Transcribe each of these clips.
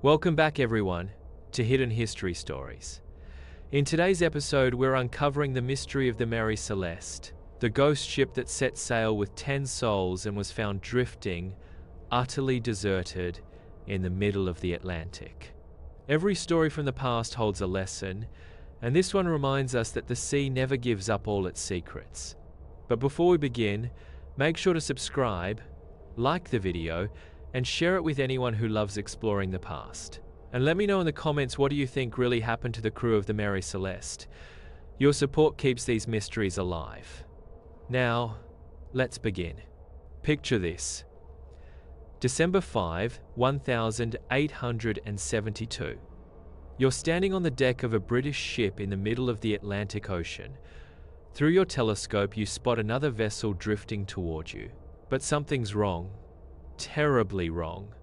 Welcome back, everyone, to Hidden History Stories. In today's episode, we're uncovering the mystery of the Mary Celeste, the ghost ship that set sail with 10 souls and was found drifting, utterly deserted, in the middle of the Atlantic. Every story from the past holds a lesson, and this one reminds us that the sea never gives up all its secrets. But before we begin, make sure to subscribe, like the video, and share it with anyone who loves exploring the past. And let me know in the comments, what do you think really happened to the crew of the Mary Celeste? Your support keeps these mysteries alive. Now, let's begin. Picture this. December 5, 1872. You're standing on the deck of a British ship in the middle of the Atlantic Ocean. Through your telescope, you spot another vessel drifting toward you. But something's wrong. Terribly wrong.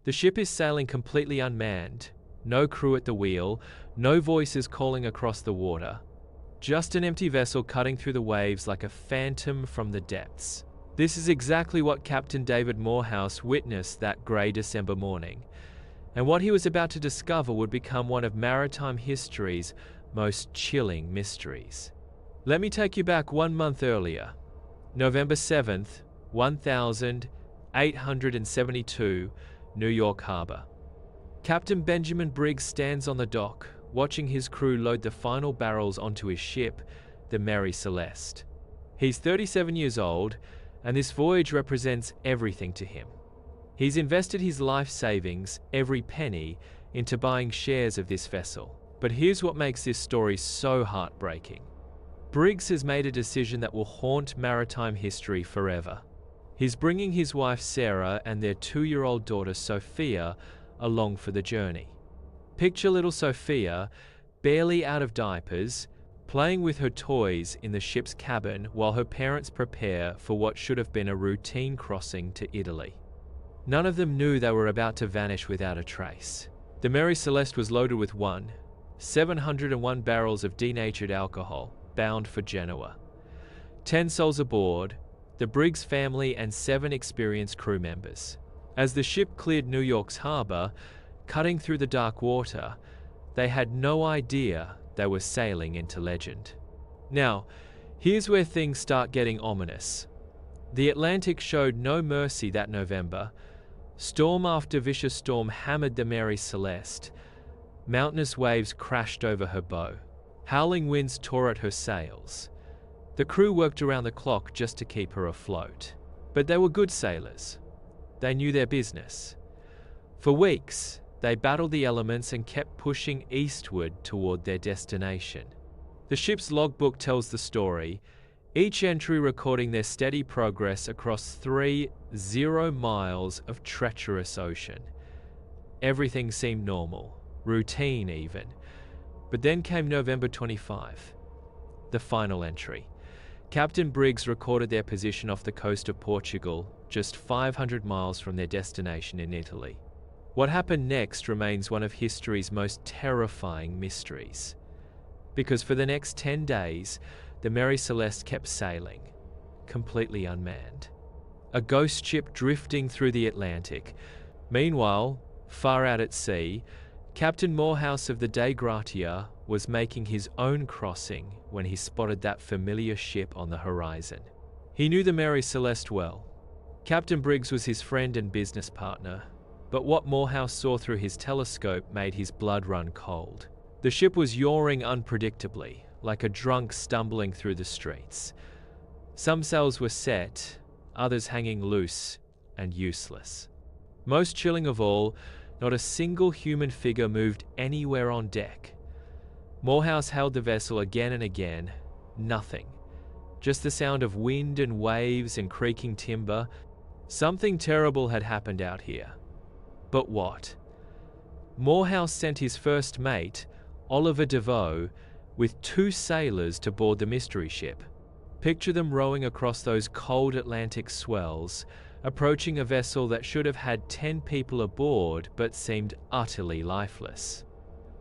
The ship is sailing completely unmanned. No crew at the wheel, no voices calling across the water. Just an empty vessel cutting through the waves like a phantom from the depths. This is exactly what Captain David Morehouse witnessed that grey December morning. And what he was about to discover would become one of maritime history's most chilling mysteries. Let me take you back 1 month earlier. November 7th, 1872, New York Harbor. Captain Benjamin Briggs stands on the dock, watching his crew load the final barrels onto his ship, the Mary Celeste. He's 37 years old, and this voyage represents everything to him. He's invested his life savings, every penny, into buying shares of this vessel. But here's what makes this story so heartbreaking. Briggs has made a decision that will haunt maritime history forever. He's bringing his wife Sarah and their 2-year-old daughter Sophia along for the journey. Picture little Sophia, barely out of diapers, playing with her toys in the ship's cabin while her parents prepare for what should have been a routine crossing to Italy. None of them knew they were about to vanish without a trace. The Mary Celeste was loaded with 701 barrels of denatured alcohol, bound for Genoa. 10 souls aboard, the Briggs family and 7 experienced crew members. As the ship cleared New York's harbor, cutting through the dark water, they had no idea they were sailing into legend. Now, here's where things start getting ominous. The Atlantic showed no mercy that November. Storm after vicious storm hammered the Mary Celeste. Mountainous waves crashed over her bow. Howling winds tore at her sails. The crew worked around the clock just to keep her afloat. But they were good sailors. They knew their business. For weeks, they battled the elements and kept pushing eastward toward their destination. The ship's logbook tells the story, each entry recording their steady progress across 30 miles of treacherous ocean. Everything seemed normal, routine even. But then came November 25, the final entry. Captain Briggs recorded their position off the coast of Portugal, just 500 miles from their destination in Italy. What happened next remains one of history's most terrifying mysteries. Because for the next 10 days, the Mary Celeste kept sailing, completely unmanned. A ghost ship drifting through the Atlantic. Meanwhile, far out at sea, Captain Morehouse of the Dei Gratia was making his own crossing when he spotted that familiar ship on the horizon. He knew the Mary Celeste well. Captain Briggs was his friend and business partner, but what Morehouse saw through his telescope made his blood run cold. The ship was yawing unpredictably, like a drunk stumbling through the streets. Some sails were set, others hanging loose and useless. Most chilling of all, not a single human figure moved anywhere on deck. Morehouse hailed the vessel again and again. Nothing. Just the sound of wind and waves and creaking timber. Something terrible had happened out here. But what? Morehouse sent his first mate, Oliver DeVoe, with 2 sailors to board the mystery ship. Picture them rowing across those cold Atlantic swells, approaching a vessel that should have had 10 people aboard but seemed utterly lifeless.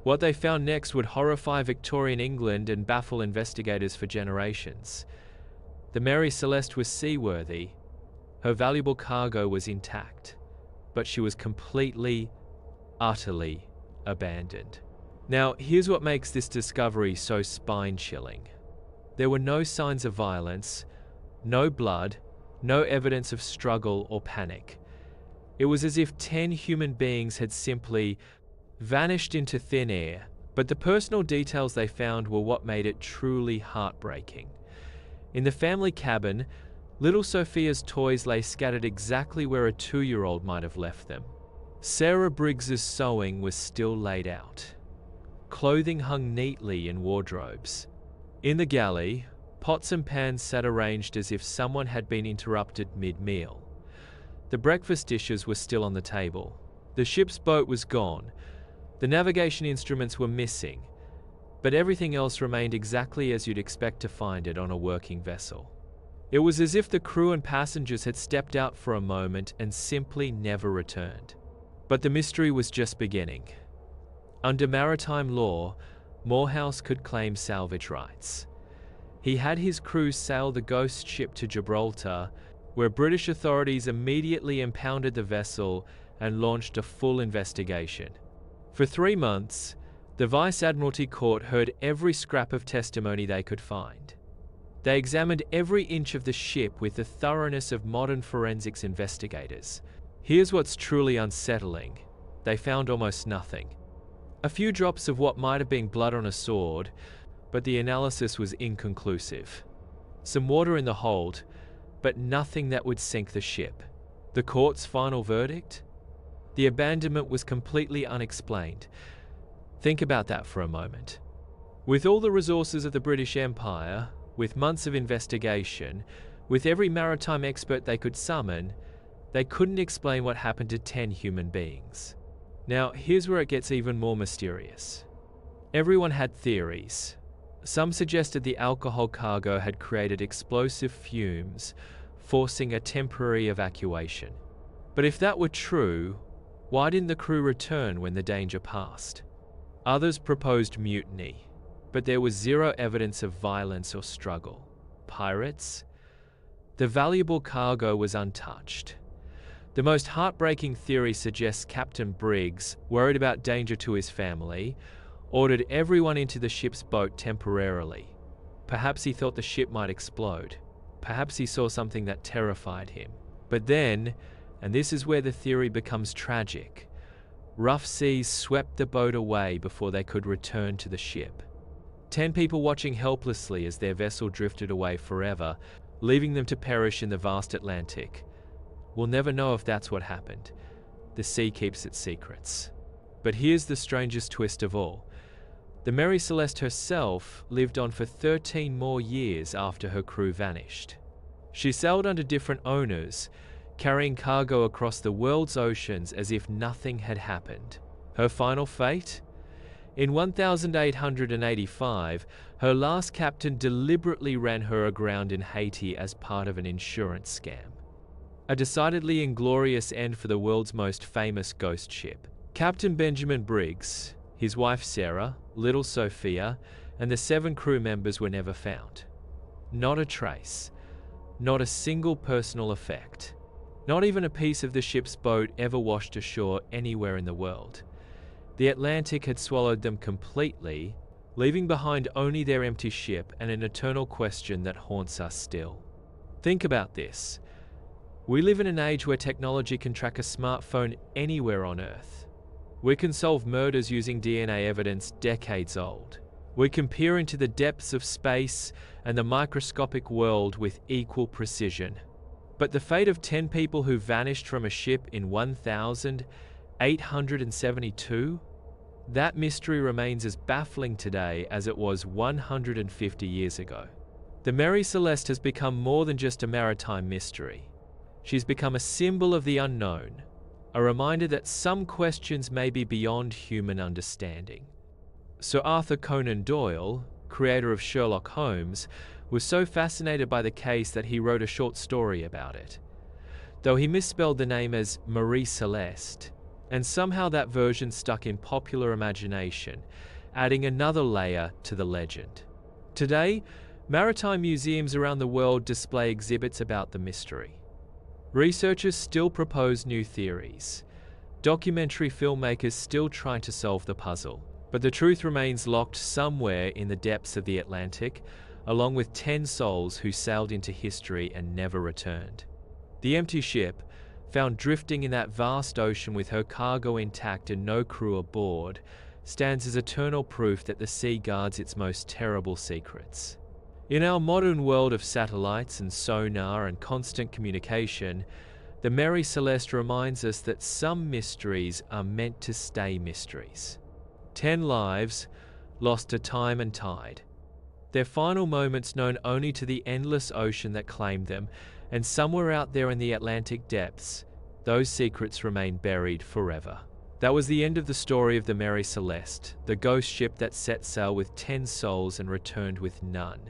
What they found next would horrify Victorian England and baffle investigators for generations. The Mary Celeste was seaworthy. Her valuable cargo was intact, but she was completely utterly abandoned. Now, here's what makes this discovery so spine-chilling. There were no signs of violence, no blood, no evidence of struggle or panic. It was as if 10 human beings had simply vanished into thin air, but the personal details they found were what made it truly heartbreaking. In the family cabin, little Sophia's toys lay scattered exactly where a 2-year-old might have left them. Sarah Briggs's sewing was still laid out. Clothing hung neatly in wardrobes. In the galley, pots and pans sat arranged as if someone had been interrupted mid-meal. The breakfast dishes were still on the table. The ship's boat was gone. The navigation instruments were missing, but everything else remained exactly as you'd expect to find it on a working vessel. It was as if the crew and passengers had stepped out for a moment and simply never returned. But the mystery was just beginning. Under maritime law, Morehouse could claim salvage rights. He had his crew sail the ghost ship to Gibraltar, where British authorities immediately impounded the vessel and launched a full investigation. For 3 months, the Vice Admiralty Court heard every scrap of testimony they could find. They examined every inch of the ship with the thoroughness of modern forensics investigators. Here's what's truly unsettling. They found almost nothing. A few drops of what might have been blood on a sword, but the analysis was inconclusive. Some water in the hold, but nothing that would sink the ship. The court's final verdict? The abandonment was completely unexplained. Think about that for a moment. With all the resources of the British Empire, with months of investigation, with every maritime expert they could summon, they couldn't explain what happened to 10 human beings. Now, here's where it gets even more mysterious. Everyone had theories. Some suggested the alcohol cargo had created explosive fumes, forcing a temporary evacuation. But if that were true, why didn't the crew return when the danger passed? Others proposed mutiny, but there was zero evidence of violence or struggle. Pirates? The valuable cargo was untouched. The most heartbreaking theory suggests Captain Briggs, worried about danger to his family, ordered everyone into the ship's boat temporarily. Perhaps he thought the ship might explode. Perhaps he saw something that terrified him. But then, and this is where the theory becomes tragic, rough seas swept the boat away before they could return to the ship. 10 people watching helplessly as their vessel drifted away forever, leaving them to perish in the vast Atlantic. We'll never know if that's what happened. The sea keeps its secrets. But here's the strangest twist of all. The Mary Celeste herself lived on for 13 more years after her crew vanished. She sailed under different owners, carrying cargo across the world's oceans as if nothing had happened. Her final fate? In 1885, her last captain deliberately ran her aground in Haiti as part of an insurance scam. A decidedly inglorious end for the world's most famous ghost ship. Captain Benjamin Briggs, his wife Sarah, little Sophia, and the 7 crew members were never found. Not a trace. Not a single personal effect. Not even a piece of the ship's boat ever washed ashore anywhere in the world. The Atlantic had swallowed them completely, leaving behind only their empty ship and an eternal question that haunts us still. Think about this. We live in an age where technology can track a smartphone anywhere on Earth. We can solve murders using DNA evidence decades old. We can peer into the depths of space and the microscopic world with equal precision. But the fate of 10 people who vanished from a ship in 1872? That mystery remains as baffling today as it was 150 years ago. The Mary Celeste has become more than just a maritime mystery. She's become a symbol of the unknown, a reminder that some questions may be beyond human understanding. Sir Arthur Conan Doyle, creator of Sherlock Holmes, was so fascinated by the case that he wrote a short story about it. Though he misspelled the name as Mary Celeste, and somehow that version stuck in popular imagination, adding another layer to the legend. Today, maritime museums around the world display exhibits about the mystery. Researchers still propose new theories. documentary filmmakers still try to solve the puzzle, but the truth remains locked somewhere in the depths of the Atlantic, along with 10 souls who sailed into history and never returned. The empty ship, found drifting in that vast ocean with her cargo intact and no crew aboard, stands as eternal proof that the sea guards its most terrible secrets. In our modern world of satellites and sonar and constant communication, the Mary Celeste reminds us that some mysteries are meant to stay mysteries. 10 lives lost to time and tide. Their final moments known only to the endless ocean that claimed them, and somewhere out there in the Atlantic depths, those secrets remain buried forever. That was the end of the story of the Mary Celeste, the ghost ship that set sail with 10 souls and returned with none,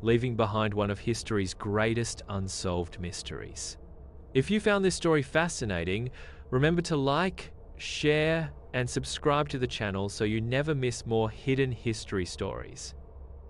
leaving behind one of history's greatest unsolved mysteries. If you found this story fascinating, remember to like, share, and subscribe to the channel so you never miss more hidden history stories.